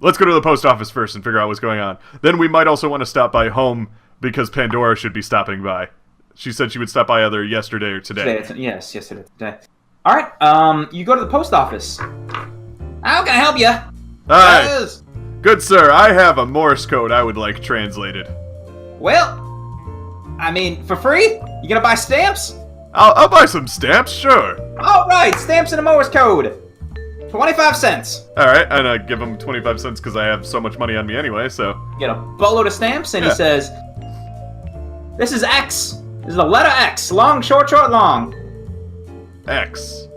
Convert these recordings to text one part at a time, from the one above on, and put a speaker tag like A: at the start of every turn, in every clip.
A: let's go to the post office first and figure out what's going on. Then we might also want to stop by home because Pandora should be stopping by. She said she would stop by either yesterday or today.
B: Yes, yesterday, today. All right, you go to the post office. How can I help you?
A: Hi. Yes. Good sir, I have a Morse code I would like translated.
B: Well, I mean, for free? You gonna buy stamps?
A: I'll buy some stamps, sure.
B: All right, stamps and a Morse code. 25 cents.
A: All right, and I give him 25 cents because I have so much money on me anyway, so.
B: You get a boatload of stamps, and he says, this is X. This is the letter X. Long, short, short, long.
A: X.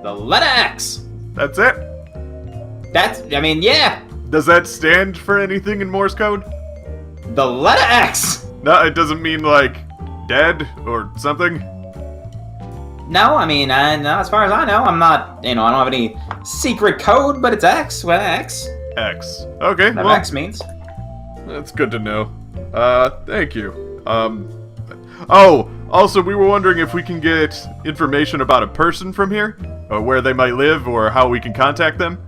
B: The letter X.
A: That's it?
B: Yeah.
A: Does that stand for anything in Morse code?
B: The letter X.
A: No, it doesn't mean, like, dead or something?
B: No, I mean, no, as far as I know, I'm not, I don't have any secret code, but it's X. Well, X.
A: X. Okay,
B: Whatever X means.
A: That's good to know. Thank you. Oh, also, we were wondering if we can get information about a person from here, or where they might live, or how we can contact them.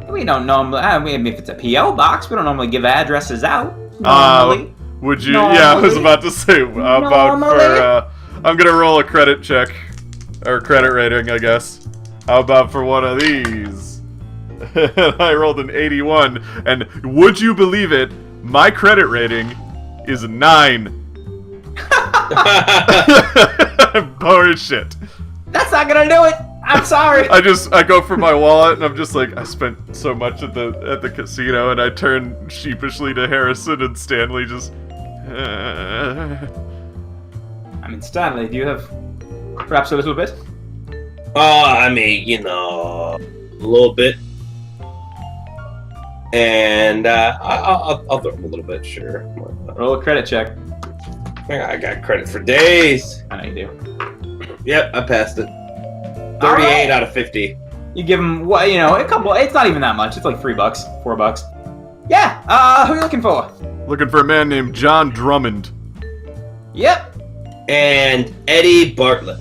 B: We don't normally, I mean, if it's a P.O. box, we don't normally give addresses out. Normally.
A: Would you? Normally. Yeah, I was about to say, I'm gonna roll a credit check. Or credit rating, I guess. How about for one of these? I rolled an 81, and would you believe it? My credit rating is 9. Bullshit.
B: That's not gonna do it. I'm sorry.
A: I go for my wallet, and I'm just like, I spent so much at the casino, and I turn sheepishly to Harrison and Stanley, just.
B: I mean, Stanley, do you have perhaps a little bit?
C: I mean, a little bit. And I'll throw him a little bit, sure.
B: Roll a credit check.
C: I got credit for days.
B: I know you do.
C: Yep, I passed it. 38 out of 50.
B: You give him, a couple. It's not even that much. It's like $3, $4. Yeah. Who are you looking for?
A: Looking for a man named John Drummond.
B: Yep.
C: And Eddie Bartlett.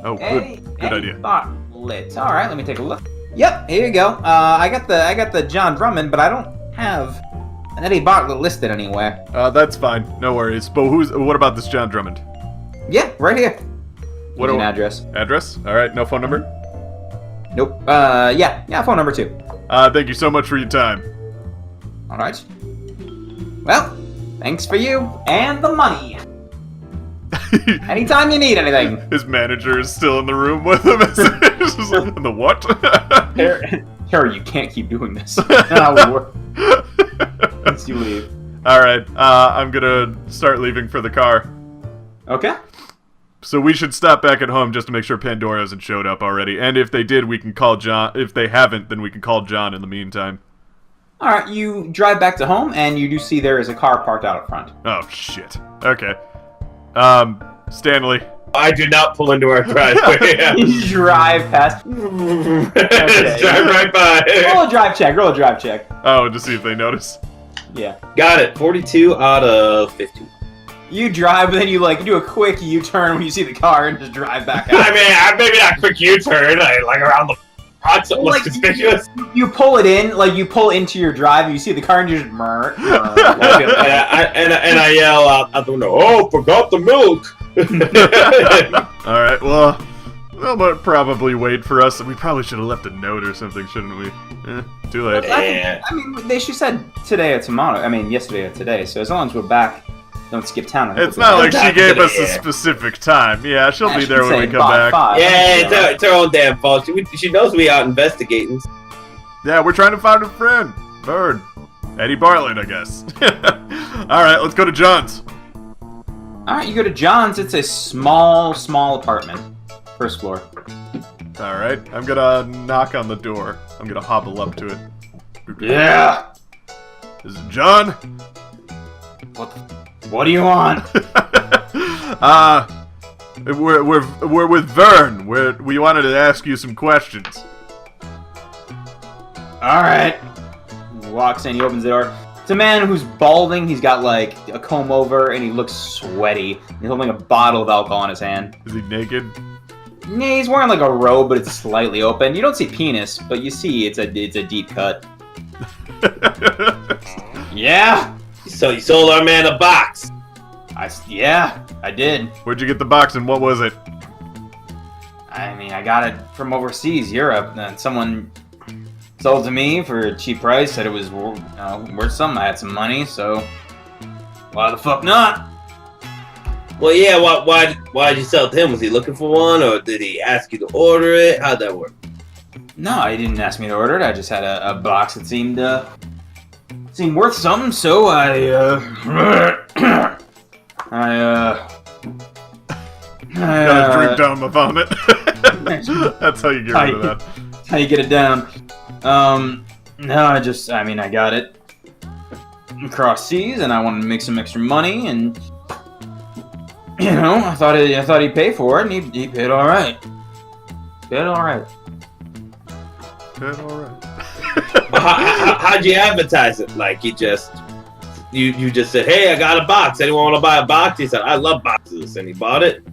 A: Oh, good idea.
B: Bartlett. All right, let me take a look. Yep, here you go. I got the John Drummond, but I don't have an Eddie Bartlett listed anywhere.
A: That's fine. No worries. But what about this John Drummond?
B: Yeah, right here.
A: What
B: an address?
A: Address? All right. No phone number?
B: Nope. Yeah, phone number 2.
A: Thank you so much for your time.
B: All right. Well, thanks for you and the money. Anytime you need anything.
A: His manager is still in the room with him. The what?
B: Harry, you can't keep doing this. Once you leave.
A: Alright, I'm gonna start leaving for the car.
B: Okay.
A: So we should stop back at home just to make sure Pandora hasn't showed up already. And if they did, we can call John. If they haven't, then we can call John in the meantime.
B: Alright, you drive back to home, and you do see there is a car parked out up front.
A: Oh, shit. Okay. Stanley.
C: I do not pull into our driveway.
B: You drive past. Okay.
C: Drive right by.
B: Roll a drive check.
A: Oh, to see if they notice.
B: Yeah.
C: Got it. 42 out of 50.
B: You drive, but then you do a quick U-turn when you see the car and just drive back out.
C: I mean, maybe not a quick U-turn. Around the front, something less conspicuous.
B: You pull it in, you pull into your drive, and you see the car, and you just
C: and I yell out the window, "Oh, forgot the milk!"
A: All right, well, they'll probably wait for us. We probably should have left a note or something, shouldn't we? Too late.
B: She said today or tomorrow. I mean, yesterday or today. So as long as we're back, don't skip town.
A: It's not like she gave us a specific time. Yeah, she'll be there when we come back.
B: 5.
C: Yeah, it's her own damn fault. She knows we out investigating.
A: Yeah, we're trying to find a friend. Bird. Eddie Bartlett, I guess. All right, let's go to John's.
B: All right, you go to John's. It's a small apartment. First floor.
A: All right, I'm gonna knock on the door. I'm gonna hobble up to it.
B: Yeah.
A: Is it John?
B: What do you want?
A: We're with Vern. We wanted to ask you some questions.
B: All right. He walks in. He opens the door. It's a man who's balding. He's got a comb over, and he looks sweaty. He's holding a bottle of alcohol in his hand.
A: Is he naked?
B: Yeah, he's wearing a robe, but it's slightly open. You don't see penis, but you see it's a deep cut. Yeah.
D: So you sold our man a box.
B: Yeah, I did.
A: Where'd you get the box and what was it?
B: I mean, I got it from overseas, Europe. And someone sold it to me for a cheap price. Said it was worth something. I had some money, so why the fuck not?
D: Well, yeah. Why did you sell it to him? Was he looking for one, or did he ask you to order it? How'd that work?
B: No, he didn't ask me to order it. I just had a box that seemed worth something. So
A: Gotta drink down my vomit. That's how you get rid of that.
B: That's how you get it down. No, I got it across seas, and I wanted to make some extra money, and I thought he'd pay for it, and he paid all right. Paid all right.
A: Paid all right.
D: How'd you advertise it? Like you just said, "Hey, I got a box. Anyone want to buy a box?" He said, "I love boxes," and he bought it.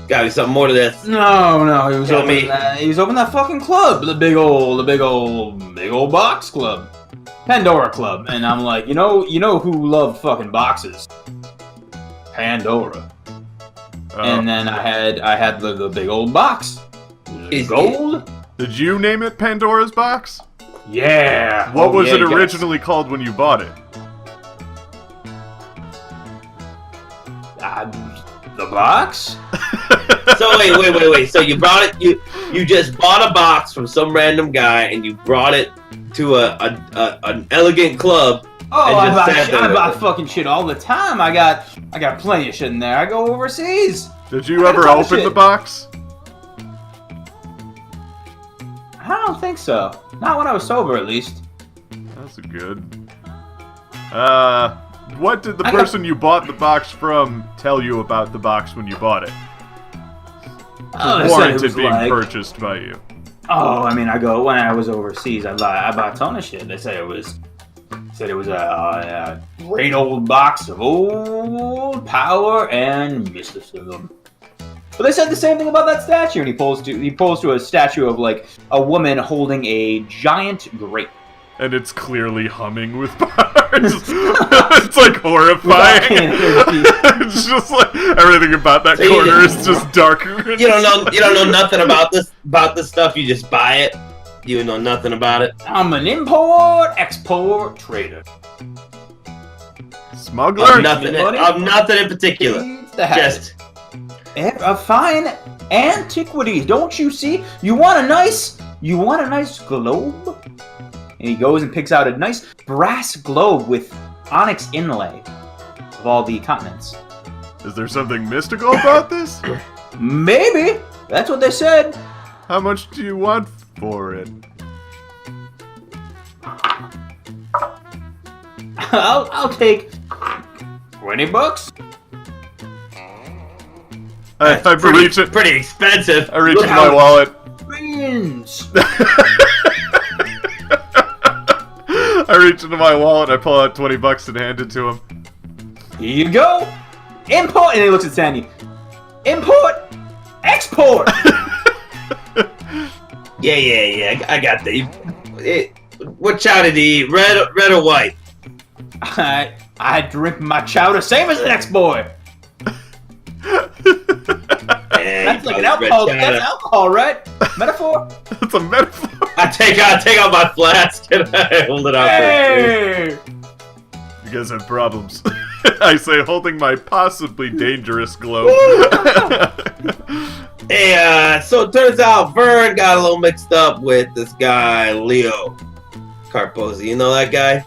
D: Gotta be something more to this.
B: No, he was opening that fucking club, the big old box club, Pandora club, and I'm like, you know who loved fucking boxes? Pandora. And then I had the big old box. Gold.
A: Did you name it Pandora's Box?
B: Yeah.
A: What was it originally called when you bought it?
B: The box?
D: So wait. So you brought it. You just bought a box from some random guy, and you brought it to an elegant club.
B: Oh, I buy fucking shit all the time. I got plenty of shit in there. I go overseas.
A: Did you ever open the box?
B: I don't think so. Not when I was sober, at least.
A: That's good. What did the person you bought the box from tell you about the box when you bought it? Warranted being purchased by you.
B: Oh, I mean, when I was overseas, I bought a ton of shit. They said it was a great old box of old power and mysticism. But they said the same thing about that statue, and he pulls to a statue of like a woman holding a giant grape.
A: And it's clearly humming with parts. It's like horrifying. It's just like everything about that corner is just darker.
D: You don't know nothing about this stuff. You just buy it. You know nothing about it.
B: I'm an import-export trader.
A: Smuggler?
D: Of nothing in particular. Just
B: a fine antiquity. Don't you see? You want a nice globe? And he goes and picks out a nice brass globe with onyx inlay of all the continents.
A: Is there something mystical about this?
B: Maybe. That's what they said.
A: How much do you want for it?
B: I'll take $20.
D: Pretty expensive.
A: I reach into my wallet.
B: Beans.
A: I reach into my wallet, I pull out $20 and hand it to him.
B: Here you go. Import, and he looks at Sandy. Import, export.
D: Yeah. I got that. What chowder do you eat? Red or white?
B: I drink my chowder same as the next boy. That's like an alcohol. That's alcohol, right? Metaphor.
A: That's a metaphor.
D: I take out my flask and I hold it out.
B: Hey!
A: You guys have problems. I say, holding my possibly dangerous globe.
D: Hey, so it turns out Vern got a little mixed up with this guy Leo Carposi. You know that guy?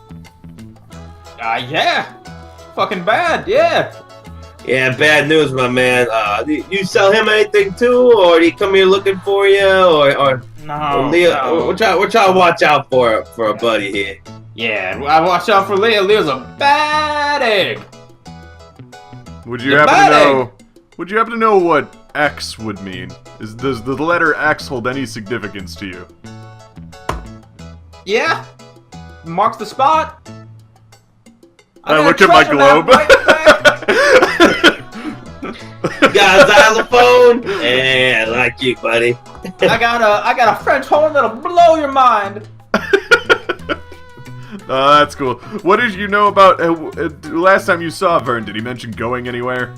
B: Yeah. Fucking bad. Yeah.
D: Yeah, bad news, my man. You sell him anything too, or did he come here looking for you, or
B: no?
D: Leo,
B: no.
D: We're trying to watch out for a buddy here.
B: Yeah, I watch out for Leo. Leo's a bad egg.
A: Would you happen to know what X would mean? Does the letter X hold any significance to you?
B: Yeah. Marks the spot.
A: I look at my globe.
D: Got a xylophone? Yeah, I like you, buddy.
B: I got a French horn that'll blow your mind.
A: That's cool. What did you know about last time you saw Vern? Did he mention going anywhere?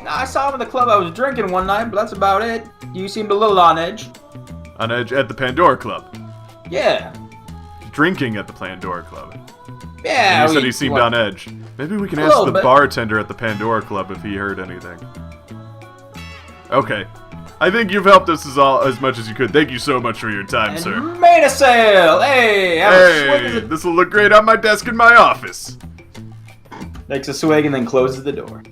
B: I saw him in the club I was drinking one night, but that's about it. You seemed a little on edge.
A: On edge at the Pandora Club.
B: Yeah.
A: Drinking at the Pandora Club.
B: Yeah.
A: And you said he seemed on edge. Maybe we can ask the bartender at the Pandora Club if he heard anything. Okay. I think you've helped us as much as you could. Thank you so much for your time, sir.
B: Made a sale! Hey!
A: Hey! This will look great on my desk in my office.
B: Takes a swig and then closes the door.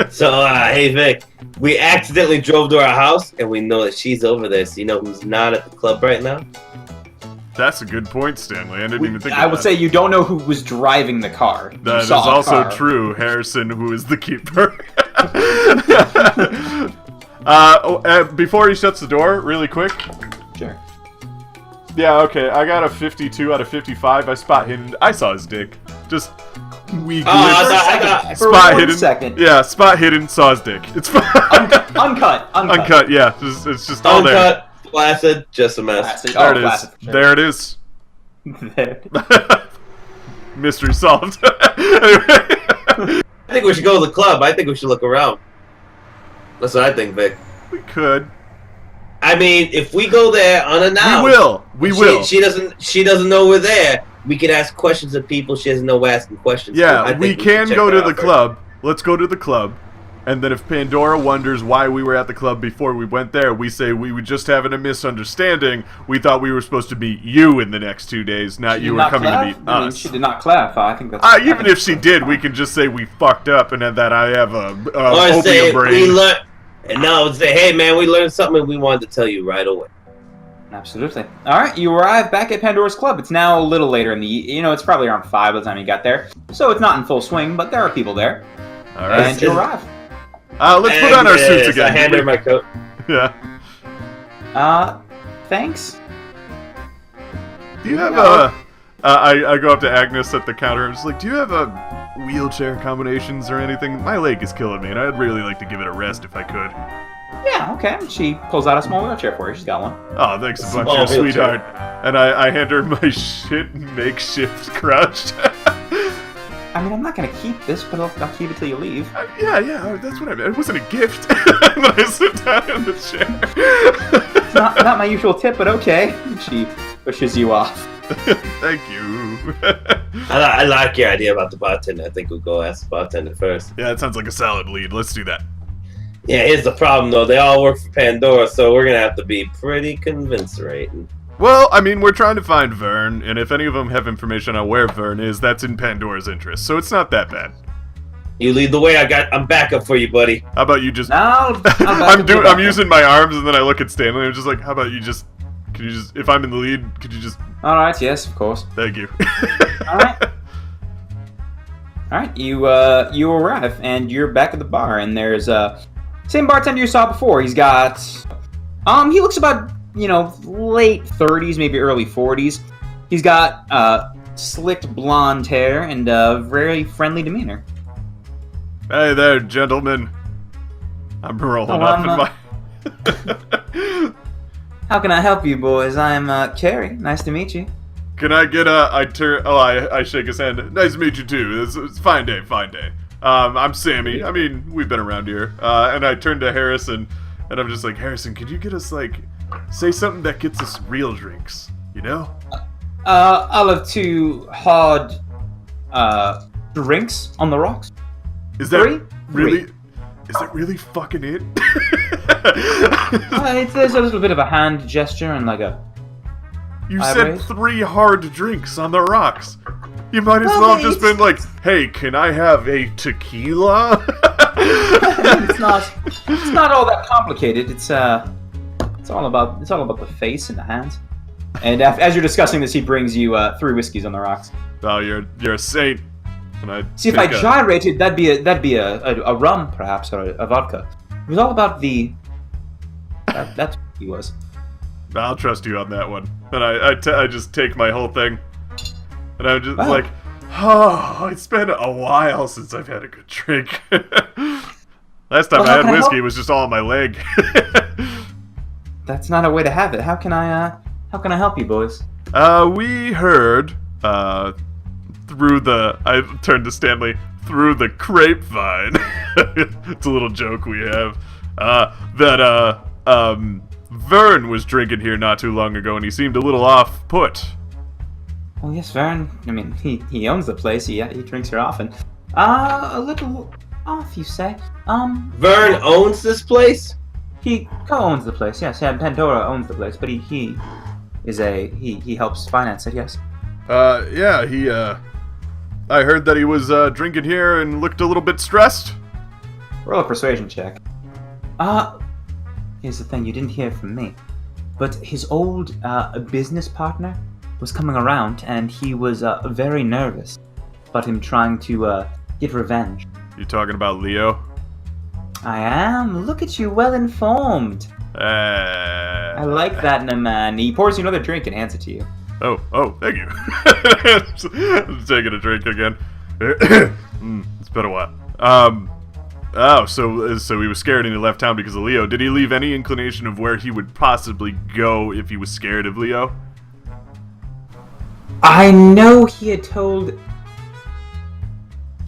D: So, hey Vic, we accidentally drove to our house and we know that she's over there. So you know who's not at the club right now?
A: That's a good point, Stanley. I didn't even think of that.
B: I would say you don't know who was driving the car.
A: That is also true. Harrison, who is the keeper. Before he shuts the door, really quick.
B: Sure.
A: Yeah, okay. I got a 52 out of 55. I spot hidden. I saw his dick. Just weak.
B: Spot hidden. Second.
A: Yeah, spot hidden. Saw his dick. It's
B: uncut.
A: Uncut. Yeah, it's just all there.
D: Uncut. Placid, just a mess.
A: There it is. Sure. There it is. Mystery solved.
D: I think we should go to the club. I think we should look around. That's what I think, Vic.
A: We could.
D: I mean, if we go there unannounced,
A: we will.
D: She doesn't know we're there. We can ask questions of people. She doesn't know we're asking questions.
A: Yeah, we can go to the club. Let's go to the club. And then if Pandora wonders why we were at the club before we went there, we say we were just having a misunderstanding. We thought we were supposed to meet you in the next 2 days, not you were coming to meet us.
B: She did not clarify. I think that's...
A: even if she did, we can just say we fucked up and that I have a
D: or say
A: brain.
D: Say, hey man, we learned something and we wanted to tell you right away.
B: Absolutely. All right, you arrive back at Pandora's Club. It's now a little later in the... it's probably around 5 by the time you got there. So it's not in full swing, but there are people there.
A: All right.
B: And you arrive.
A: Let's put on our suits again.
D: I hand her my coat.
A: Yeah.
B: Thanks.
A: Do you have I go up to Agnes at the counter. I'm just like, do you have wheelchair combinations or anything? My leg is killing me, and I'd really like to give it a rest if I could.
B: Yeah, okay. She pulls out a small wheelchair for you. She's got one.
A: Oh, thanks a bunch, you sweetheart. And I hand her my shit makeshift crutch.
B: I mean, I'm not going to keep this, but I'll keep it till you leave.
A: Yeah, that's what I meant. It wasn't a gift. And then I sit down in the chair.
B: It's not my usual tip, but okay. She pushes you off.
A: Thank you.
D: I like your idea about the bartender. I think we'll go ask the bartender first.
A: Yeah, that sounds like a solid lead. Let's do that.
D: Yeah, here's the problem, though. They all work for Pandora, so we're going to have to be pretty convincing.
A: Well, I mean, we're trying to find Vern, and if any of them have information on where Vern is, that's in Pandora's interest, so it's not that bad.
D: You lead the way. I'm backup for you, buddy.
A: How about you just...
B: I'm
A: using my arms, and then I look at Stanley, and I'm just like, how about you just... Could you just... If I'm in the lead, could you just...
B: Alright, yes, of course.
A: Thank you.
B: Alright, you arrive, and you're back at the bar, and there's, same bartender you saw before. He's got... he looks about... late 30s, maybe early 40s. He's got slicked blonde hair and a very friendly demeanor.
A: Hey there, gentlemen. I'm rolling up in my...
B: How can I help you, boys? I'm Carrie. Nice to meet you.
A: Can I get I shake his hand. Nice to meet you, too. It's fine day. I'm Sammy. I mean, we've been around here. And I turn to Harrison, and I'm just like, Harrison, could you get us, say something that gets us real drinks,
B: I'll have 2 hard drinks on the rocks.
A: Is that really? Is that really fucking it?
B: There's a little bit of a hand gesture and
A: You said 3 hard drinks on the rocks. You might as well have just been like, hey, can I have a tequila?
B: It's not all that complicated. It's all about the face and the hands. And as you're discussing this, he brings you 3 whiskeys on the rocks.
A: Oh, you're a saint. And I
B: see, if I gyrated, that'd be a rum, perhaps, or a vodka. It was all about the. That's what he was.
A: I'll trust you on that one. And I just take my whole thing, and I'm just like, oh, it's been a while since I've had a good drink. Last time I had whiskey, it was just all on my leg.
B: That's not a way to have it. How can I help you, boys?
A: We heard, I turned to Stanley, through the grapevine. It's a little joke we have. That Vern was drinking here not too long ago, and he seemed a little off-put.
B: Well, yes, Vern. I mean, he owns the place. He drinks here often. A little off, you say?
D: Vern owns this place?
B: He co-owns the place. Yes, yeah. Pandora owns the place, but he helps finance it. Yes.
A: Yeah. I heard that he was drinking here and looked a little bit stressed.
B: Roll a persuasion check. Here's the thing, you didn't hear from me. But his old business partner was coming around, and he was very nervous about him trying to get revenge.
A: You talking about Leo?
B: I am. Look at you, well informed. I like that in a man. He pours you another drink and hands it to you.
A: Oh, thank you. I'm taking a drink again. It's been a while. So he was scared and he left town because of Leo. Did he leave any inclination of where he would possibly go if he was scared of Leo?
B: I know he had told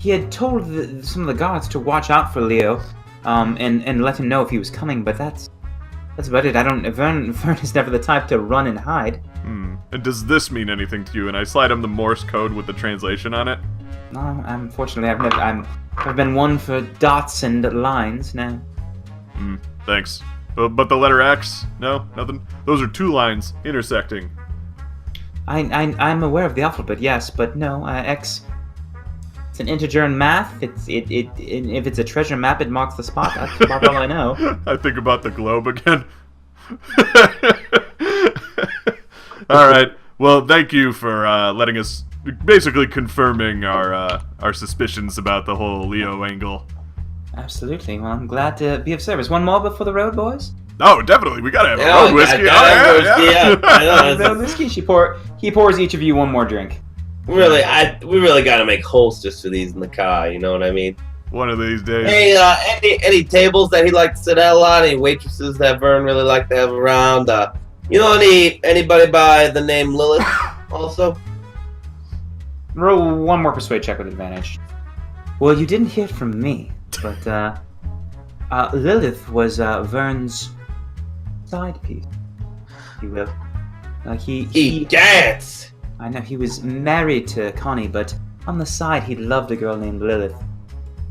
B: some of the guards to watch out for Leo, and let him know if he was coming. But that's about it. Vern is never the type to run and hide.
A: And does this mean anything to you? And I slide him the Morse code with the translation on it.
B: No, unfortunately, I've been one for dots and lines now.
A: Thanks. But the letter X? No, nothing. Those are two lines intersecting.
B: I'm aware of the alphabet, yes, but no, X. It's an integer in math. If it's a treasure map, it marks the spot. That's about all I know.
A: I think about the globe again. All right. Well, thank you for letting us, basically confirming our suspicions about the whole Leo angle.
B: Absolutely. Well, I'm glad to be of service. One more before the road, boys?
A: Oh, definitely. We gotta have a road whiskey.
B: Road whiskey. He pours each of you one more drink.
D: We really gotta make holes just for these in the car. You know what I mean?
A: One of these days.
D: Hey, any tables that he likes to sit at a lot? Any waitresses that Vern really like to have around? Anybody by the name Lilith? Also.
B: Roll one more persuade check with advantage. Well, you didn't hear from me, but Lilith was Vern's side piece, if you will.
D: He dance.
B: I know he was married to Connie, but on the side he loved a girl named Lilith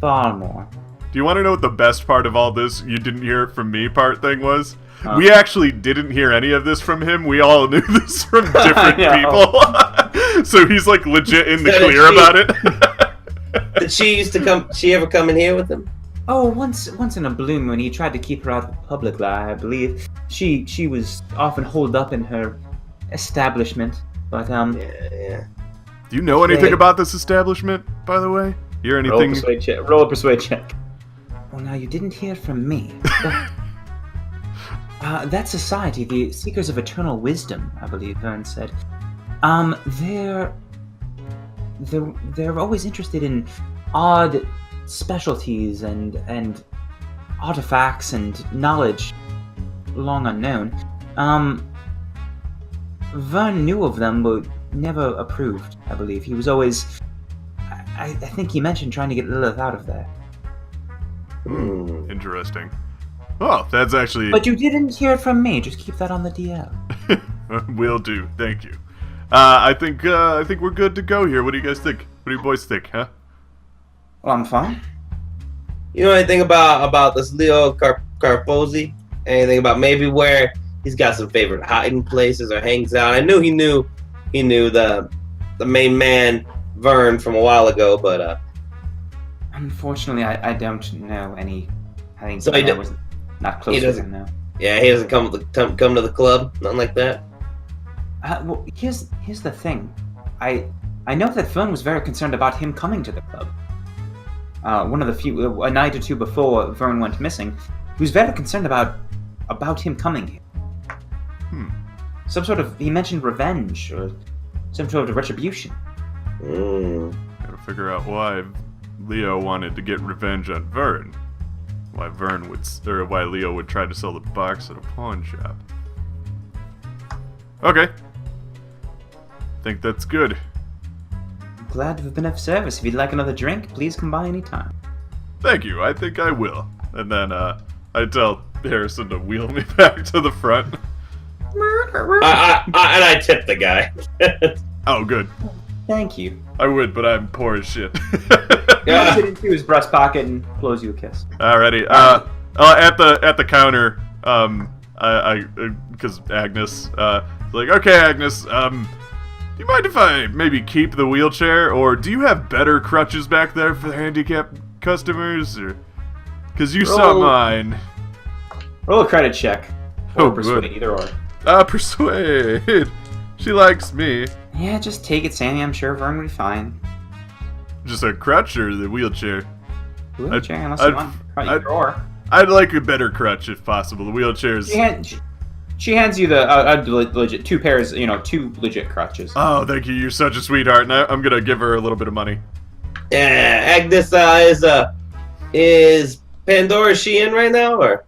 B: far more.
A: Do you want to know what the best part of all this "you didn't hear it from me" part thing was? We actually didn't hear any of this from him. We all knew this from different people. So he's like legit in the clear about it.
D: Did she used to come? She ever come in here with him?
B: Oh, once in a blue moon, he tried to keep her out of the public eye, I believe. She was often holed up in her establishment, but
D: Yeah.
A: Do you know anything about this establishment, by the way? Hear anything?
B: Roll a persuade check. Well, now you didn't hear from me. That society, the Seekers of Eternal Wisdom, I believe Vern said. They're always interested in odd specialties and artifacts and knowledge long unknown. Vern knew of them but never approved, I believe. He was always... I think he mentioned trying to get Lilith out of there.
A: Interesting. Oh, that's actually...
B: But you didn't hear it from me. Just keep that on the DL.
A: Will do. Thank you. I think we're good to go here. What do you guys think? What do you boys think, huh?
B: Well, I'm fine.
D: You know anything about this Leo Carposi? Anything about maybe where he's got some favorite hiding places or hangs out? I knew he knew the main man Vern from a while ago, but
B: Unfortunately, I don't know any. I think
D: so.
B: I was not close to him now.
D: Yeah, he doesn't come to the club, nothing like that.
B: Well, here's the thing. I know that Vern was very concerned about him coming to the club. One of the few, a night or two before Vern went missing, he was very concerned about him coming here. Some sort of, he mentioned revenge or some sort of retribution.
A: Gotta figure out why Leo wanted to get revenge on Vern. Why Leo would try to sell the box at a pawn shop. Okay. think that's good.
B: Glad to have been of service. If you'd like another drink, please come by anytime.
A: Thank you, I think I will. And then, I tell Harrison to wheel me back to the front.
D: And I tip the guy.
A: Oh, good.
B: Thank you.
A: I would, but I'm poor as shit.
B: Puts it into his breast pocket and blows you a kiss.
A: Alrighty. At the counter, because Agnes, like, okay, Agnes, do you mind if I maybe keep the wheelchair, or do you have better crutches back there for the handicapped customers, or? Because you saw mine.
B: Roll a credit check.
A: Oh,
B: Or persuade,
A: good.
B: either or.
A: Persuade. She likes me.
B: Yeah, just take it, Sammy. I'm sure Vern will be fine.
A: Just a crutch or the wheelchair?
B: Wheelchair, unless you want. Either or.
A: I'd like a better crutch if possible. The wheelchair's...
B: She hands you the legit two pairs, two legit crutches.
A: Oh, thank you. You're such a sweetheart, and I'm gonna give her a little bit of money.
D: Yeah, Agnes is Pandora? Is she in right now, or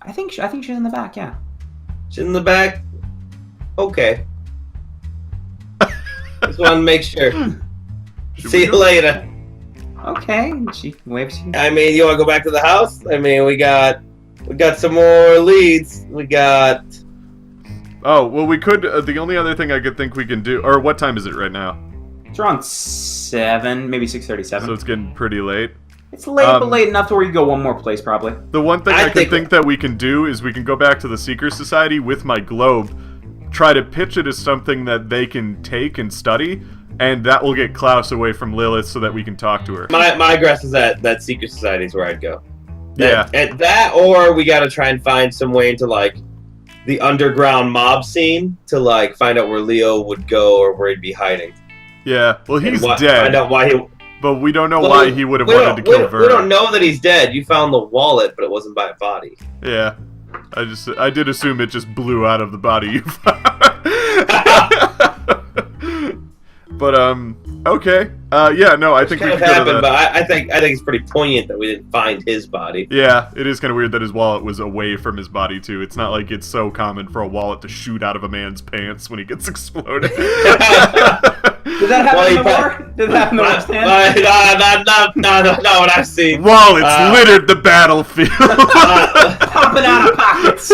B: I think she's in the back. Yeah.
D: she's in the back? Okay. Just want to make sure. See you later.
B: Okay. She waves you.
D: I mean, you want to go back to the house? I mean, we got some more leads. We got.
A: Oh, well, we could... the only other thing I could think we can do... Or what time is it right now?
B: It's around 7, maybe 6:37.
A: So it's getting pretty late.
B: It's late, but late enough to where you can go one more place, probably.
A: The one thing I think that we can do is we can go back to the Seeker Society with my globe, try to pitch it as something that they can take and study, and that will get Klaus away from Lilith so that we can talk to her.
D: My guess is that Secret Society is where I'd go.
A: Yeah.
D: And that, or we got to try and find some way into, like, the underground mob scene to, like, find out where Leo would go or where he'd be hiding.
A: Yeah, well, he's dead.
D: Find out why he...
A: But we don't know why he would have wanted to kill Vern.
D: We don't know that he's dead. You found the wallet, but it wasn't by a body.
A: Yeah. I did assume it just blew out of the body you found. But, okay. Yeah, no, I think we could go to that.
D: But I think it's pretty poignant that we didn't find his body.
A: Yeah, it is kind of weird that his wallet was away from his body, too. It's not like it's so common for a wallet to shoot out of a man's pants when he gets exploded.
B: Did that happen in the war? Did that happen in the West End?
D: No, what I've seen.
A: Wallets littered the battlefield.
B: Popping out of pockets.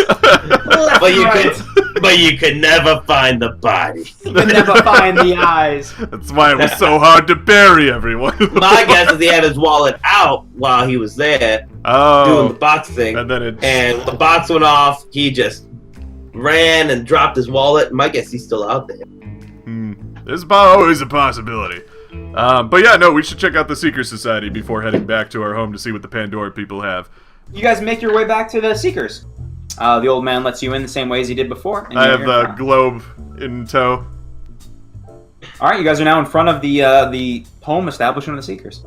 D: But you could never find the body.
B: You could never find the eyes.
A: That's why it was so hard to bury everyone.
D: My guess is he had his wallet out while he was there doing the box thing. And the box went off. He just ran and dropped his wallet. My guess he's still out there.
A: There's always a possibility. But yeah, no, we should check out the Seeker Society before heading back to our home to see what the Pandora people have.
B: You guys make your way back to the Seekers. The old man lets you in the same way as he did before.
A: I have the globe in tow.
B: Alright, you guys are now in front of the home establishment of the Seekers.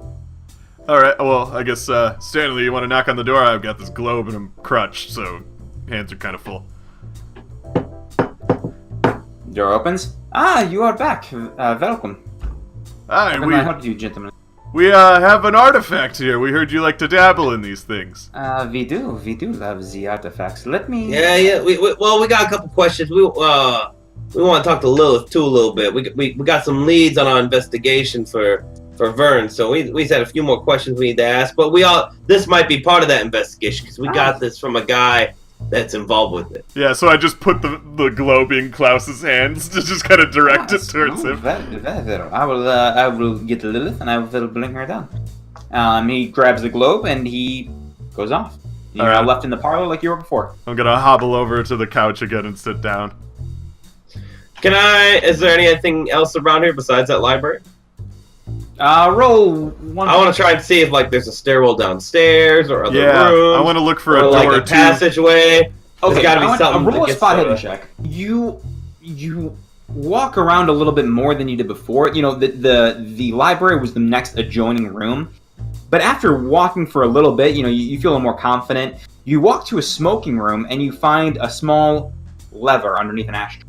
A: Alright, well, I guess, Stanley, you want to knock on the door? I've got this globe and I'm crutched, so hands are kind of full.
B: Door opens. Ah, you are back. Welcome.
A: Hi,
B: How can I help you, gentlemen?
A: We have an artifact here. We heard you like to dabble in these things.
B: We do love the artifacts. Let me...
D: Yeah. We got a couple questions. We want to talk to Lilith too a little bit. We got some leads on our investigation for Vern, so we had a few more questions we need to ask. But this might be part of that investigation because we got this from a guy that's involved with it.
A: Yeah, so I just put the globe in Klaus's hands to just kind of direct it towards him.
B: Very well. I will get Lilith and I will bring her down. He grabs the globe and he goes off. You're now left in the parlor like you were before.
A: I'm gonna hobble over to the couch again and sit down.
D: Is there anything else around here besides that library?
B: Roll one.
D: I want to try and see if there's a stairwell downstairs or other rooms.
A: I want to look for a door
D: like a passageway.
B: Okay,
D: there's gotta be something.
B: Roll a spot hidden check. You walk around a little bit more than you did before. You know, the library was the next adjoining room, but after walking for a little bit, you feel a little more confident. You walk to a smoking room and you find a small lever underneath an ashtray.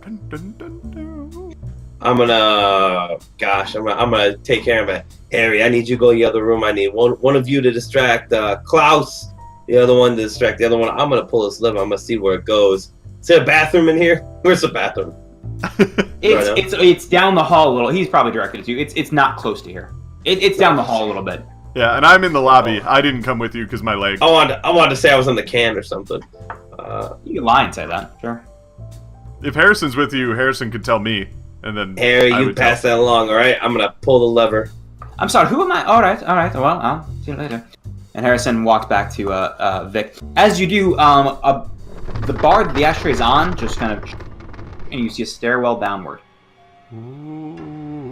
A: Dun, dun, dun, dun.
D: I'm gonna take care of it. Harry, I need you to go in the other room. I need one of you to distract Klaus, the other one to distract the other one. I'm gonna pull this lever. I'm gonna see where it goes. Is there a bathroom in here? Where's the bathroom?
B: It's down the hall a little. He's probably directed it to you. It's not close to here. It's down the hall a little bit.
A: Yeah, and I'm in the lobby. I didn't come with you because my leg.
D: I wanted to say I was on the can or something.
B: You can lie and say that, sure.
A: If Harrison's with you, Harrison could tell me, and then
D: Harry, you pass that along, all right? I'm gonna pull the lever.
B: I'm sorry. Who am I? All right. Well, I'll see you later. And Harrison walks back to Vic. As you do, the bar that the ashtray is on just kind of, and you see a stairwell downward.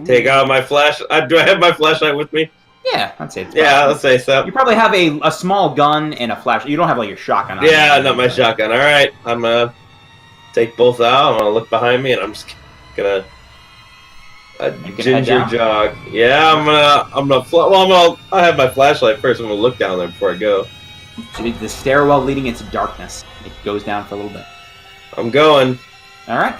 D: Take out my flash. Do I have my flashlight with me?
B: Yeah, I'd say.
D: Yeah, let's say so.
B: You probably have a small gun and a flashlight. You don't have like your shotgun.
D: Yeah, not my shotgun. All right, I'm gonna take both out. I'm gonna look behind me, and I'm just gonna ginger jog. Yeah, I have my flashlight first. I'm gonna look down there before I go.
B: So the stairwell leading into darkness. It goes down for a little bit.
D: I'm going.
B: All right.